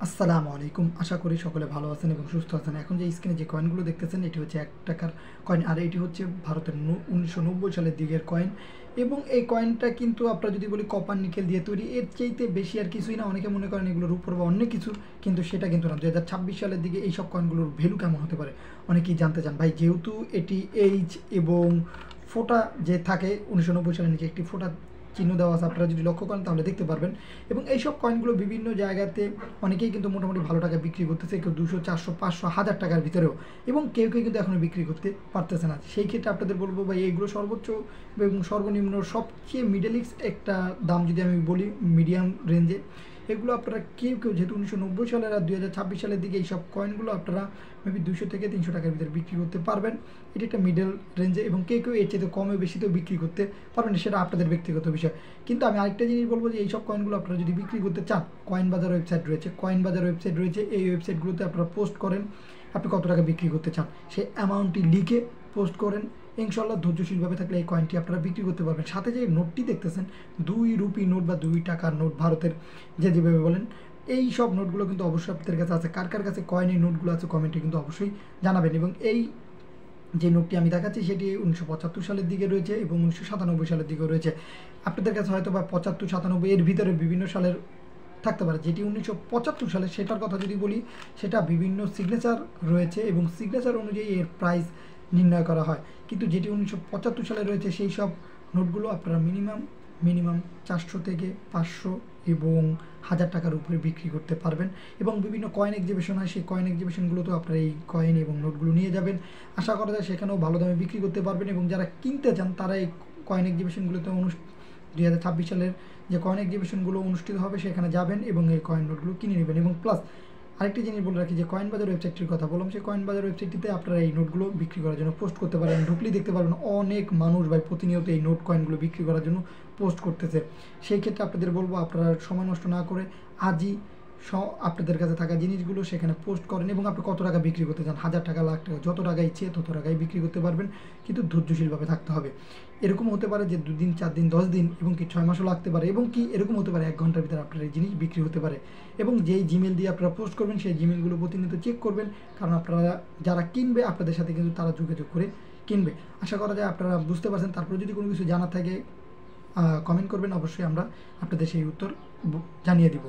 আসসালামু আলাইকুম। আশা করি সকলে ভালো আছেন এবং সুস্থ আছেন। এখন যে স্ক্রিনে যে কয়েনগুলো দেখতেছেন এটি হচ্ছে ১ টাকার কয়েন, আর এটি হচ্ছে ভারতের ১৯৯০ সালের দিকের কয়েন। এবং এই কয়েনটা কিন্তু আপনারা যদি বলি কপার নিকেল দিয়ে তৈরি, এর চাইতে বেশি আর কিছুই না। অনেকে মনে করেন এগুলোর উপর বা অন্য কিছু, কিন্তু সেটা কিন্তু না। ২০২৬ সালের দিকে এইসব কয়েনগুলোর ভ্যালু কেমন হতে পারে অনেকেই জানতে চান। ভাই, যেহেতু এটি এইচ এবং ফোঁটা যে থাকে, ১৯৯০ সালের নিচে একটি ফোঁটা চিহ্ন দেওয়া আছে, আপনারা যদি লক্ষ্য করেন তাহলে দেখতে পারবেন। এবং এইসব কয়েনগুলো বিভিন্ন জায়গাতে অনেকেই কিন্তু মোটামুটি ভালো টাকা বিক্রি করতেছে, কেউ ২০০, ৪০০, ৫০০, ১০০০ টাকার ভিতরেও, এবং কেউ কেউ কিন্তু এখনও বিক্রি করতে পারতেছে না। সেই ক্ষেত্রে আপনাদের বলবো ভাই, এইগুলো সর্বোচ্চ এবং সর্বনিম্ন সবচেয়ে মিডলিক্স একটা দাম যদি আমি বলি, মিডিয়াম রেঞ্জে এগুলো আপনারা কেউ কেউ যেহেতু ১৯৯০ সালের আর ২০২৬ সালের দিকে এইসব কয়েনগুলো আপনারা মেবি ২০০ থেকে ৩০০ টাকার ভিতরে বিক্রি করতে পারবেন। এটি একটা মিডল রেঞ্জে, এবং কেউ কেউ এর চেয়ে কমে বেশিতেও বিক্রি করতে পারবেন, সেটা আপনাদের ব্যক্তিগত বিষয়। কিন্তু আমি আরেকটা জিনিস বলবো যে এইসব কয়েনগুলো আপনারা যদি বিক্রি করতে চান, কয়েন বাজার ওয়েবসাইট রয়েছে, কয়েন বাজার ওয়েবসাইট রয়েছে, এই ওয়েবসাইটগুলোতে আপনারা পোস্ট করেন আপনি কত টাকা বিক্রি করতে চান, সেই অ্যামাউন্টটি লিখে পোস্ট করেন। ইনশাল্লাহ ধৈর্যশীলভাবে থাকলে এই কয়েনটি আপনারা বিক্রি করতে পারবেন। সাথে যে নোটটি দেখতেছেন, ২ রুপি নোট বা ২ টাকার নোট, ভারতের যে যেভাবে বলেন, এই সব নোটগুলো কিন্তু অবশ্যই আপনাদের কাছে আছে। কার কার কাছে কয়েন এই নোটগুলো আছে কমেন্টে কিন্তু অবশ্যই জানাবেন। এবং এই যে নোটটি আমি দেখাচ্ছি সেটি ১৯৭৫ সালের দিকে রয়েছে এবং ১৯৯৭ সালের দিকেও রয়েছে। আপনাদের কাছে হয়তো বা ৭৫, ৯৭ এর ভিতরে বিভিন্ন সালের থাকতে পারে। যেটি ১৯৭৫ সালে, সেটার কথা যদি বলি, সেটা বিভিন্ন সিগনেচার রয়েছে এবং সিগনেচার অনুযায়ী এর প্রাইস নির্ণয় করা হয়। কিন্তু যেটি ১৯৭৫ সালে রয়েছে, সেই সব নোটগুলো আপনারা মিনিমাম ৪০০ থেকে ৫০০ এবং ১০০০ টাকার উপরে বিক্রি করতে পারবেন। এবং বিভিন্ন কয়েন এক্সিবিশন হয়, সেই কয়েন এক্সিবিশনগুলোতেও আপনারা এই কয়েন এবং নোটগুলো নিয়ে যাবেন। আশা করা যায় সেখানেও ভালো দামে বিক্রি করতে পারবেন। এবং যারা কিনতে চান তারা এই কয়েন এক্সিবিশনগুলোতে ২০২৬ সালের যে কয়েন এক্সিবিশনগুলো অনুষ্ঠিত হবে সেখানে যাবেন এবং এই কয়েন নোটগুলো কিনে নেবেন। এবং প্লাস আরেকটি জিনিস বলে রাখি, যে কয়েন বাজার ওয়েবসাইটটির কথা বললাম, সেই কয়েন বাজার ওয়েবসাইটটিতে আপনারা এই নোটগুলো বিক্রি করার জন্য পোস্ট করতে পারেন। ঢুকলেই দেখতে পারবেন অনেক মানুষ ভাই প্রতিনিয়ত এই নোট কয়েনগুলো বিক্রি করার জন্য পোস্ট করতেছে। সেই ক্ষেত্রে আপনাদের বলবো, আপনারা সময় নষ্ট না করে আজই আপনাদের কাছে থাকা জিনিসগুলো সেখানে পোস্ট করেন এবং আপনি কত টাকা বিক্রি করতে চান, ১০০০ টাকা, লাখ টাকা, যত টাকা ইচ্ছে তত টাকায় বিক্রি করতে পারবেন। কিন্তু ধৈর্যশীলভাবে থাকতে হবে। এরকম হতে পারে যে ২ দিন, ৪ দিন, ১০ দিন এবং কি ৬ মাসও লাগতে পারে, এবং কি এরকম হতে পারে ১ ঘন্টার ভিতরে আপনার এই জিনিস বিক্রি হতে পারে। এবং যেই জিমেল দিয়ে আপনারা পোস্ট করবেন সেই জিমেলগুলো প্রতিনিয়ত চেক করবেন, কারণ আপনারা যারা কিনবে আপনাদের সাথে কিন্তু তারা যোগাযোগ করে কিনবে। আশা করা যায় আপনারা বুঝতে পারছেন। তারপরে যদি কোনো কিছু জানা থাকে কমেন্ট করবেন, অবশ্যই আমরা আপনাদের সেই উত্তর জানিয়ে দিব।